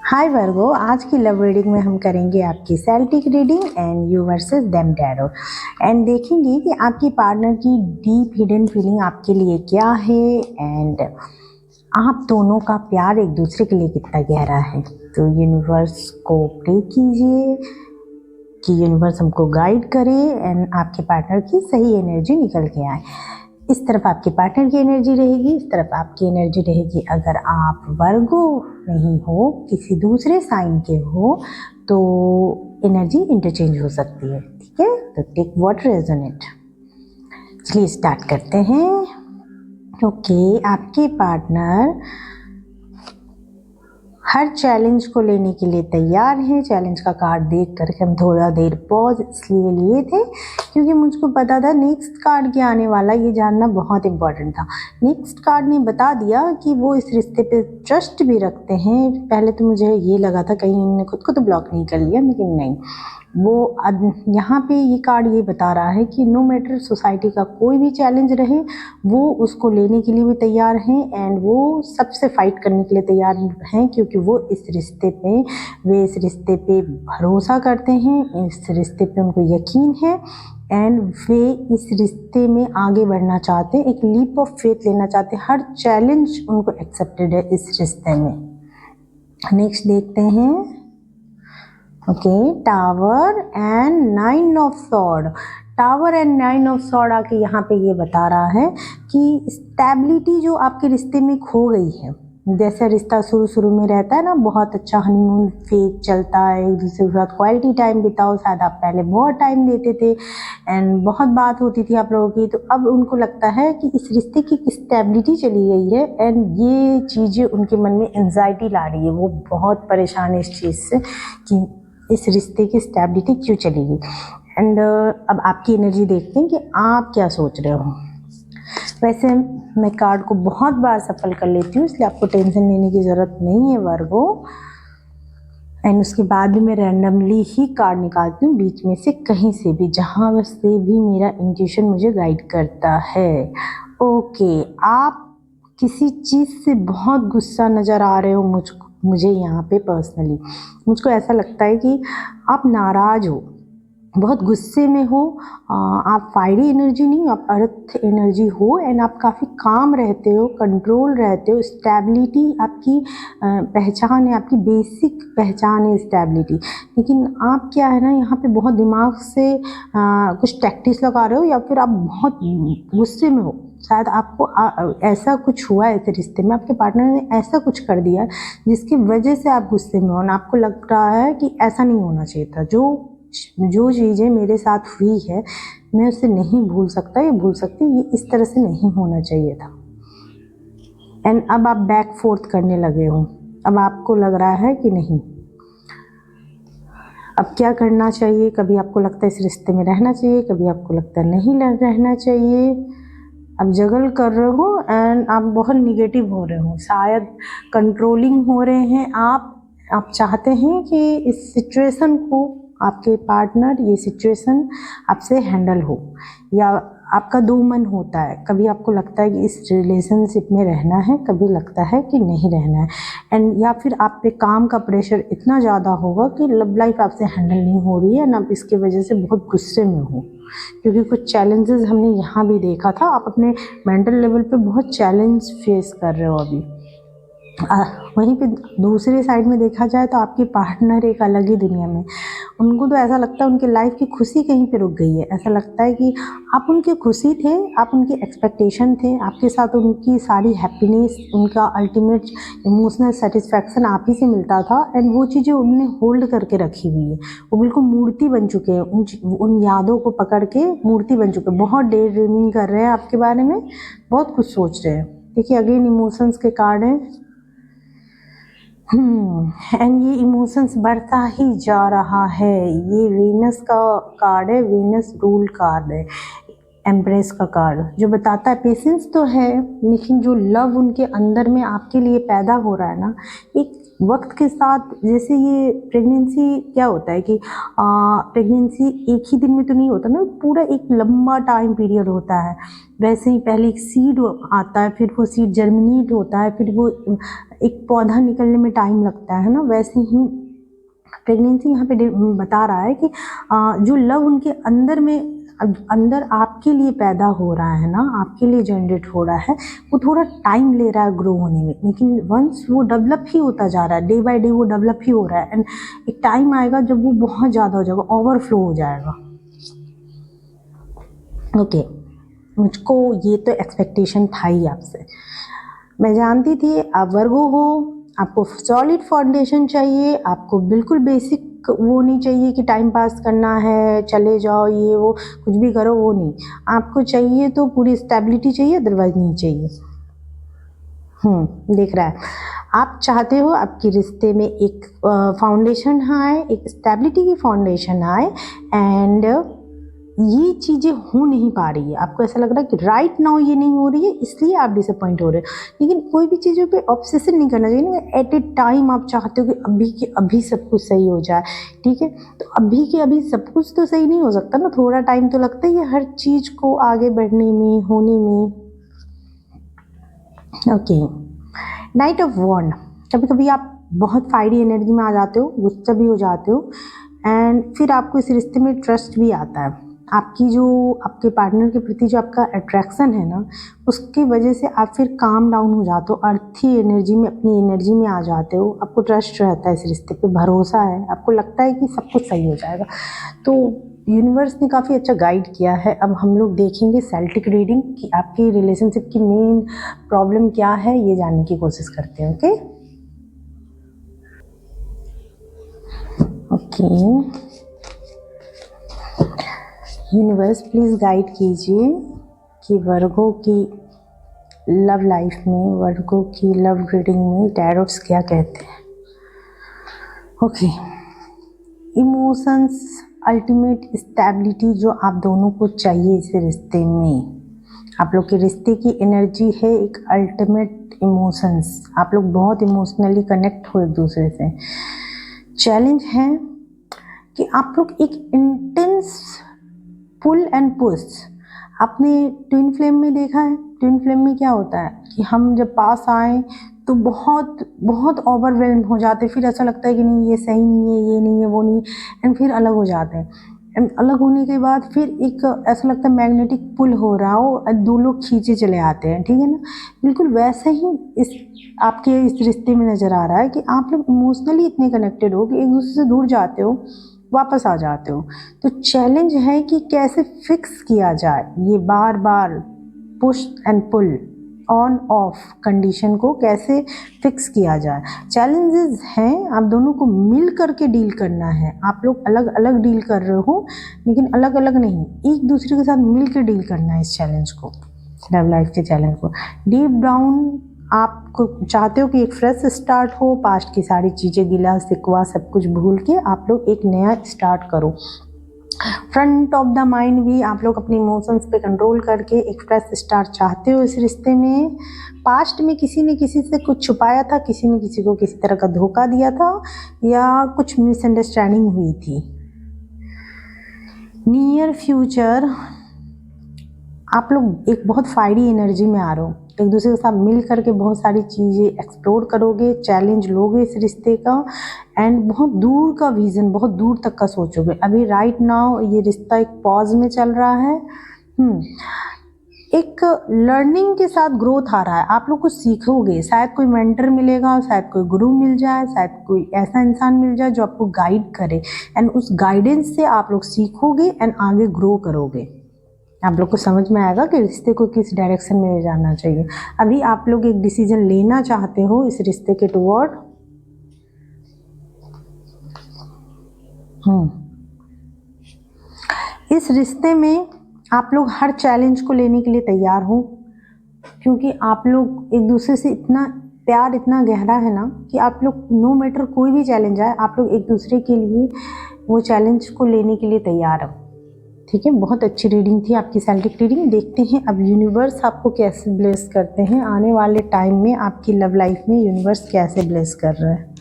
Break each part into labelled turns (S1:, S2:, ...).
S1: हाय वर्गो, आज की love reading में हम करेंगे आपकी Celtic reading and you versus them tarot and देखेंगे कि आपकी पार्टनर की डीप हिडन फीलिंग आपके लिए क्या है एंड आप दोनों का प्यार एक दूसरे के लिए कितना गहरा है। तो यूनिवर्स को प्रे कीजिए कि यूनिवर्स हमको गाइड करे एंड आपके पार्टनर की सही एनर्जी निकल के आए। इस तरफ आपके पार्टनर की एनर्जी रहेगी, इस तरफ आपकी एनर्जी रहेगी। अगर आप वर्गो नहीं हो, किसी दूसरे साइन के हो, तो एनर्जी इंटरचेंज हो सकती है। ठीक है, तो टेक व्हाट रेजोनेट। चलिए स्टार्ट करते हैं। ओके, आपके पार्टनर हर चैलेंज को लेने के लिए तैयार हैं। चैलेंज का कार्ड देख करके हम थोड़ा देर पॉज इसलिए लिए थे क्योंकि मुझको पता था नेक्स्ट कार्ड क्या आने वाला, ये जानना बहुत इम्पोर्टेंट था। नेक्स्ट कार्ड ने बता दिया कि वो इस रिश्ते पे ट्रस्ट भी रखते हैं। पहले तो मुझे ये लगा था कहीं उन्होंने खुद को तो ब्लॉक नहीं कर लिया, लेकिन नहीं, वो यहाँ पे ये कार्ड ये बता रहा है कि नो मैटर सोसाइटी का कोई भी चैलेंज रहे, वो उसको लेने के लिए भी तैयार हैं एंड वो सबसे फाइट करने के लिए तैयार हैं, क्योंकि वो इस रिश्ते पे भरोसा करते हैं, इस रिश्ते पे उनको यकीन है एंड वे इस रिश्ते में आगे बढ़ना चाहते हैं, एक लीप ऑफ फेथ लेना चाहते हैं। हर चैलेंज उनको एक्सेप्टेड है इस रिश्ते में। नेक्स्ट देखते हैं। Okay, tower and 9 of sword. Tower and 9 of sword आके यहाँ पे ये बता रहा है कि स्टेबिलिटी जो आपके रिश्ते में खो गई है। जैसे रिश्ता शुरू में रहता है ना, बहुत अच्छा हनीमून फेज चलता है, एक दूसरे के साथ क्वालिटी टाइम बिताओ, शायद आप पहले बहुत टाइम देते थे एंड बहुत बात होती थी आप लोगों की, तो अब उनको लगता है कि इस रिश्ते की स्टेबिलिटी चली गई है एंड ये चीज़ें उनके मन में एंजाइटी ला रही है। वो बहुत परेशान है इस चीज़ से कि इस रिश्ते की स्टेबिलिटी क्यों चली गई। एंड अब आपकी एनर्जी देखते हैं कि आप क्या सोच रहे हो। वैसे मैं कार्ड को बहुत बार सफल कर लेती हूँ, इसलिए आपको टेंशन लेने की ज़रूरत नहीं है वर्गो। एंड उसके बाद भी मैं रैंडमली ही कार्ड निकालती हूँ, बीच में से कहीं से भी, जहाँ से भी मेरा इंट्यूशन मुझे गाइड करता है। ओके, आप किसी चीज़ से बहुत गुस्सा नज़र आ रहे हो मुझे यहाँ पे पर्सनली मुझको ऐसा लगता है कि आप नाराज़ हो, बहुत गुस्से में हो। आप फायरी एनर्जी नहीं, आप अर्थ एनर्जी हो एंड आप काफ़ी काम रहते हो, कंट्रोल रहते हो। स्टेबिलिटी आपकी पहचान है, आपकी बेसिक पहचान है स्टेबिलिटी। लेकिन आप क्या है ना, यहाँ पे बहुत दिमाग से कुछ टैक्टिक्स लगा रहे हो या फिर आप बहुत गुस्से में हो। शायद आपको ऐसा कुछ हुआ है इस रिश्ते में, आपके पार्टनर ने ऐसा कुछ कर दिया जिसकी वजह से आप गुस्से में हो और आपको लग रहा है कि ऐसा नहीं होना चाहिए था। जो चीज़ें मेरे साथ हुई है मैं उसे नहीं भूल सकता, ये भूल सकती, ये इस तरह से नहीं होना चाहिए था। एंड अब आप बैक फोर्थ करने लगे हो। अब आपको लग रहा है कि नहीं, अब क्या करना चाहिए। कभी आपको लगता है इस रिश्ते में रहना चाहिए, कभी आपको लगता है नहीं रहना चाहिए। आप जगल कर रहे हो एंड आप बहुत निगेटिव हो रहे हो, शायद कंट्रोलिंग हो रहे हैं आप चाहते हैं कि इस सिचुएशन को आपके पार्टनर, ये सिचुएशन आपसे हैंडल हो, या आपका दो मन होता है। कभी आपको लगता है कि इस रिलेशनशिप में रहना है, कभी लगता है कि नहीं रहना है एंड या फिर आप पे काम का प्रेशर इतना ज़्यादा होगा कि लव लाइफ आपसे हैंडल नहीं हो रही है एंड आप इसकी वजह से बहुत गुस्से में हो, क्योंकि कुछ चैलेंजेस हमने यहाँ भी देखा था। आप अपने मेंटल लेवल पे बहुत चैलेंज फेस कर रहे हो अभी। वहीं पे दूसरे साइड में देखा जाए तो आपके पार्टनर एक अलग ही दुनिया में, उनको तो ऐसा लगता है उनकी लाइफ की खुशी कहीं पे रुक गई है। ऐसा लगता है कि आप उनकी खुशी थे, आप उनकी एक्सपेक्टेशन थे, आपके साथ उनकी सारी हैप्पीनेस, उनका अल्टीमेट इमोशनल सेटिस्फैक्शन आप ही से मिलता था एंड वो चीज़ें उनने होल्ड करके रखी हुई है। वो बिल्कुल मूर्ति बन चुके हैं, उन यादों को पकड़ के मूर्ति बन चुके हैं। बहुत डे ड्रीमिंग कर रहे हैं आपके बारे में, बहुत कुछ सोच रहे हैं। देखिए अगेन इमोशंस के कार्ड हैं एंड ये इमोशंस बढ़ता ही जा रहा है। ये वीनस का कार्ड है, वीनस रूल कार्ड है, एम्प्रेस का कार्ड, जो बताता है पेशेंस तो है, लेकिन जो लव उनके अंदर में आपके लिए पैदा हो रहा है ना, एक वक्त के साथ, जैसे ये प्रेगनेंसी क्या होता है कि प्रेगनेंसी एक ही दिन में तो नहीं होता ना, पूरा एक लंबा टाइम पीरियड होता है। वैसे ही पहले एक सीड आता है, फिर वो सीड जर्मिनेट होता है, फिर वो एक पौधा निकलने में टाइम लगता है ना, वैसे ही प्रेगनेंसी यहाँ पे बता रहा है कि जो लव उनके अंदर में अंदर आपके लिए पैदा हो रहा है ना, आपके लिए जनरेट हो रहा है, वो थोड़ा टाइम ले रहा है ग्रो होने में, लेकिन वंस वो डेवलप ही होता जा रहा है, डे बाय डे वो डेवलप ही हो रहा है, एंड एक टाइम आएगा जब वो बहुत ज़्यादा हो जाएगा, ओवरफ्लो हो जाएगा। ओके, मुझको ये तो एक्सपेक्टेशन था ही आपसे, मैं जानती थी आप वर्गो हो, आपको सॉलिड फाउंडेशन चाहिए, आपको बिल्कुल बेसिक वो नहीं चाहिए कि टाइम पास करना है, चले जाओ ये वो कुछ भी करो, वो नहीं, आपको चाहिए तो पूरी स्टेबिलिटी चाहिए, अदरवाइज नहीं चाहिए। दिख रहा है, आप चाहते हो आपके रिश्ते में एक फाउंडेशन आए, एक स्टेबिलिटी की फाउंडेशन आए, एंड ये चीज़ें हो नहीं पा रही है, आपको ऐसा लग रहा है कि राइट नाउ ये नहीं हो रही है, इसलिए आप डिसअपॉइंट हो रहे हो। लेकिन कोई भी चीज़ों पे ऑब्सेशन नहीं करना चाहिए ना, एट ए टाइम आप चाहते हो कि अभी के अभी सब कुछ सही हो जाए, ठीक है, तो अभी के अभी सब कुछ तो सही नहीं हो सकता ना, थोड़ा टाइम तो लगता ही है हर चीज़ को आगे बढ़ने में, होने में। ओके, नाइट ऑफ वॉन्ड, कभी कभी आप बहुत फायरी एनर्जी में आ जाते हो, गुस्सा भी हो जाते हो, एंड फिर आपको इस रिश्ते में ट्रस्ट भी आता है, आपकी जो आपके पार्टनर के प्रति जो आपका अट्रैक्शन है ना, उसकी वजह से आप फिर काम डाउन हो जाते हो, अर्थी एनर्जी में, अपनी एनर्जी में आ जाते हो, आपको ट्रस्ट रहता है इस रिश्ते पे, भरोसा है, आपको लगता है कि सब कुछ सही हो जाएगा। तो यूनिवर्स ने काफ़ी अच्छा गाइड किया है। अब हम लोग देखेंगे सेल्टिक रीडिंग कि आपकी रिलेशनशिप की मेन प्रॉब्लम क्या है, ये जानने की कोशिश करते हैं। ओके, यूनिवर्स प्लीज़ गाइड कीजिए कि वर्गो की लव लाइफ में, वर्गो की लव रीडिंग में टैरोट्स क्या कहते हैं। ओके, इमोशंस, अल्टीमेट स्टेबिलिटी जो आप दोनों को चाहिए इस रिश्ते में, आप लोग के रिश्ते की एनर्जी है एक अल्टीमेट इमोशंस, आप लोग बहुत इमोशनली कनेक्ट हो एक दूसरे से। चैलेंज है कि आप लोग एक इंटेंस पुल एंड पुश, आपने ट्विन फ्लेम में देखा है, ट्विन फ्लेम में क्या होता है कि हम जब पास आए तो बहुत बहुत ओवरवेल्म हो जाते, फिर ऐसा लगता है कि नहीं ये सही नहीं है, ये नहीं है, वो नहीं, एंड फिर अलग हो जाते हैं, एंड अलग होने के बाद फिर एक ऐसा लगता है मैग्नेटिक पुल हो रहा हो, दो लोग खींचे चले आते हैं, ठीक है ना, बिल्कुल वैसा ही इस आपके इस रिश्ते में नज़र आ रहा है कि आप लोग इमोशनली इतने कनेक्टेड हो कि एक दूसरे से दूर जाते हो, वापस आ जाते हो। तो चैलेंज है कि कैसे फिक्स किया जाए ये बार बार push and pull, on off condition को कैसे फिक्स किया जाए। चैलेंजेस हैं, आप दोनों को मिल करके डील करना है, आप लोग अलग अलग डील कर रहे हो, लेकिन अलग अलग नहीं, एक दूसरे के साथ मिल के डील करना है इस चैलेंज को, लव लाइफ के चैलेंज को। डीप डाउन आपको चाहते हो कि एक फ्रेश स्टार्ट हो, पास्ट की सारी चीज़ें, गिला शिकवा सब कुछ भूल के आप लोग एक नया स्टार्ट करो। फ्रंट ऑफ द माइंड भी आप लोग अपने इमोशंस पे कंट्रोल करके एक फ्रेश स्टार्ट चाहते हो इस रिश्ते में। पास्ट में किसी ने किसी से कुछ छुपाया था, किसी ने किसी को किसी तरह का धोखा दिया था, या कुछ मिसअंडरस्टैंडिंग हुई थी। नियर फ्यूचर आप लोग एक बहुत फायरी एनर्जी में आ रहे हो, एक दूसरे के साथ मिल करके बहुत सारी चीज़ें एक्सप्लोर करोगे, चैलेंज लोगे इस रिश्ते का, एंड बहुत दूर का विज़न, बहुत दूर तक का सोचोगे। अभी राइट नाउ ये रिश्ता एक पॉज में चल रहा है, एक लर्निंग के साथ ग्रोथ आ रहा है, आप लोग कुछ सीखोगे, शायद कोई मेंटर मिलेगा, शायद कोई गुरु मिल जाए, शायद कोई ऐसा इंसान मिल जाए जो आपको गाइड करे, एंड उस गाइडेंस से आप लोग सीखोगे एंड आगे ग्रो करोगे। आप लोग को समझ में आएगा कि रिश्ते को किस डायरेक्शन में ले जाना चाहिए। अभी आप लोग एक डिसीजन लेना चाहते हो इस रिश्ते के टुवर्ड, इस रिश्ते में आप लोग हर चैलेंज को लेने के लिए तैयार हो, क्योंकि आप लोग एक दूसरे से इतना प्यार इतना गहरा है ना कि आप लोग नो मैटर कोई भी चैलेंज आए, आप लोग एक दूसरे के लिए वो चैलेंज को लेने के लिए तैयार हो। ठीक है, बहुत अच्छी रीडिंग थी आपकी सेल्टिक रीडिंग। देखते हैं अब यूनिवर्स आपको कैसे ब्लेस करते हैं आने वाले टाइम में, आपकी लव लाइफ में यूनिवर्स कैसे ब्लेस कर रहा है।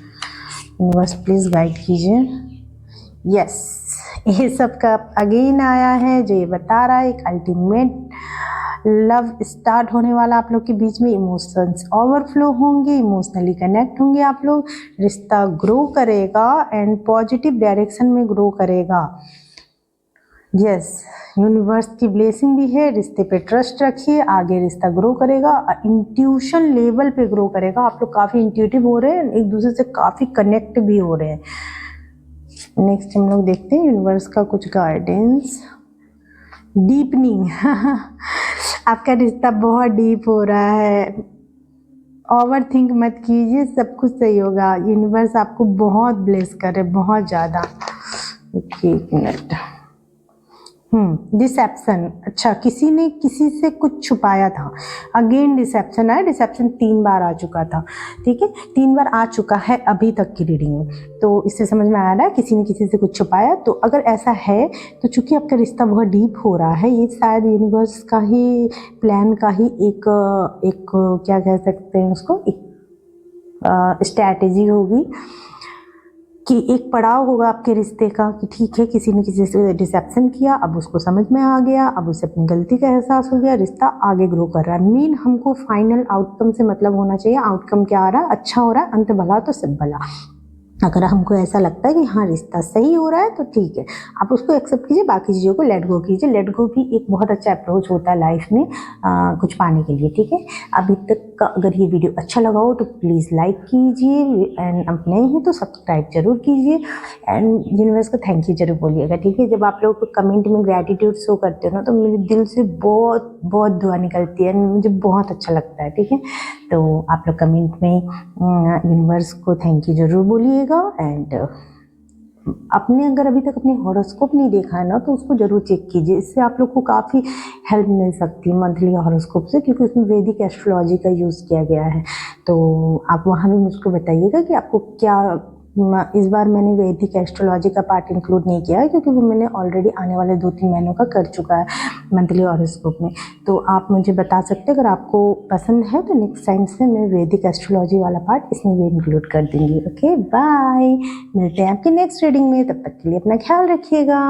S1: यूनिवर्स प्लीज़ गाइड कीजिए। यस, ये सब का अगेन आया है जो ये बता रहा है एक अल्टीमेट लव स्टार्ट होने वाला आप लोग के बीच में, इमोशंस ओवरफ्लो होंगे, इमोशनली कनेक्ट होंगे आप लोग, रिश्ता ग्रो करेगा एंड पॉजिटिव डायरेक्शन में ग्रो करेगा। यस, यूनिवर्स की ब्लेसिंग भी है, रिश्ते पे ट्रस्ट रखिए, आगे रिश्ता ग्रो करेगा, इंट्यूशन लेवल पे ग्रो करेगा। आप लोग काफ़ी इंट्यूटिव हो रहे हैं, एक दूसरे से काफ़ी कनेक्ट भी हो रहे हैं। नेक्स्ट हम लोग देखते हैं यूनिवर्स का कुछ गाइडेंस। डीपनिंग आपका रिश्ता बहुत डीप हो रहा है, ओवर थिंक मत कीजिए, सब कुछ सही होगा। यूनिवर्स आपको बहुत ब्लेस कर रहे, बहुत ज़्यादा। ओके, एक मिनट। डिसेप्शन, अच्छा किसी ने किसी से कुछ छुपाया था। अगेन डिसेप्शन है, डिसेप्शन 3 बार आ चुका था, ठीक है, 3 बार आ चुका है अभी तक की रीडिंग में। तो इससे समझ में आ रहा है किसी ने किसी से कुछ छुपाया। तो अगर ऐसा है तो चूंकि आपका रिश्ता बहुत डीप हो रहा है, ये शायद यूनिवर्स का ही प्लान का ही एक क्या कह सकते हैं उसको, एक स्ट्रैटेजी होगी कि एक पड़ाव होगा आपके रिश्ते का कि ठीक है किसी ने किसी से डिसेप्शन किया, अब उसको समझ में आ गया, अब उसे अपनी गलती का एहसास हो गया, रिश्ता आगे ग्रो कर रहा है। मेन हमको फाइनल आउटकम से मतलब होना चाहिए, आउटकम क्या आ रहा है, अच्छा हो रहा है, अंत भला तो सब भला। अगर हमको ऐसा लगता है कि हाँ रिश्ता सही हो रहा है तो ठीक है, आप उसको एक्सेप्ट कीजिए, बाकी चीज़ों को लेट गो कीजिए। लेट गो भी एक बहुत अच्छा अप्रोच होता है लाइफ में कुछ पाने के लिए, ठीक है। अभी तक का अगर ये वीडियो अच्छा लगा हो तो प्लीज़ लाइक कीजिए, एंड अब नए हैं तो सब्सक्राइब जरूर कीजिए, एंड यूनिवर्स को थैंक यू जरूर बोलिएगा, ठीक है। जब आप लोग को कमेंट में ग्रेटिट्यूड शो करते हो ना तो मेरे दिल से बहुत बहुत दुआ निकलती है, मुझे बहुत अच्छा लगता है, ठीक है। तो आप लोग कमेंट में यूनिवर्स को थैंक यू जरूर बोलिएगा, एंड आपने अगर अभी तक अपनी हॉरोस्कोप नहीं देखा है ना तो उसको जरूर चेक कीजिए, इससे आप लोग को काफ़ी हेल्प मिल सकती है मंथली हॉरोस्कोप से, क्योंकि उसमें वैदिक एस्ट्रोलॉजी का यूज़ किया गया है। तो आप वहाँ भी मुझको बताइएगा कि आपको क्या, इस बार मैंने वैदिक एस्ट्रोलॉजी का पार्ट इंक्लूड नहीं किया है क्योंकि वो मैंने ऑलरेडी आने वाले 2-3 महीनों का कर चुका है मंथली हॉरोस्कोप में। तो आप मुझे बता सकते हैं, अगर आपको पसंद है तो नेक्स्ट टाइम से मैं वैदिक एस्ट्रोलॉजी वाला पार्ट इसमें भी इंक्लूड कर दूँगी। ओके, बाय, मिलते हैं आपकी नेक्स्ट रीडिंग में, तब तक के लिए अपना ख्याल रखिएगा।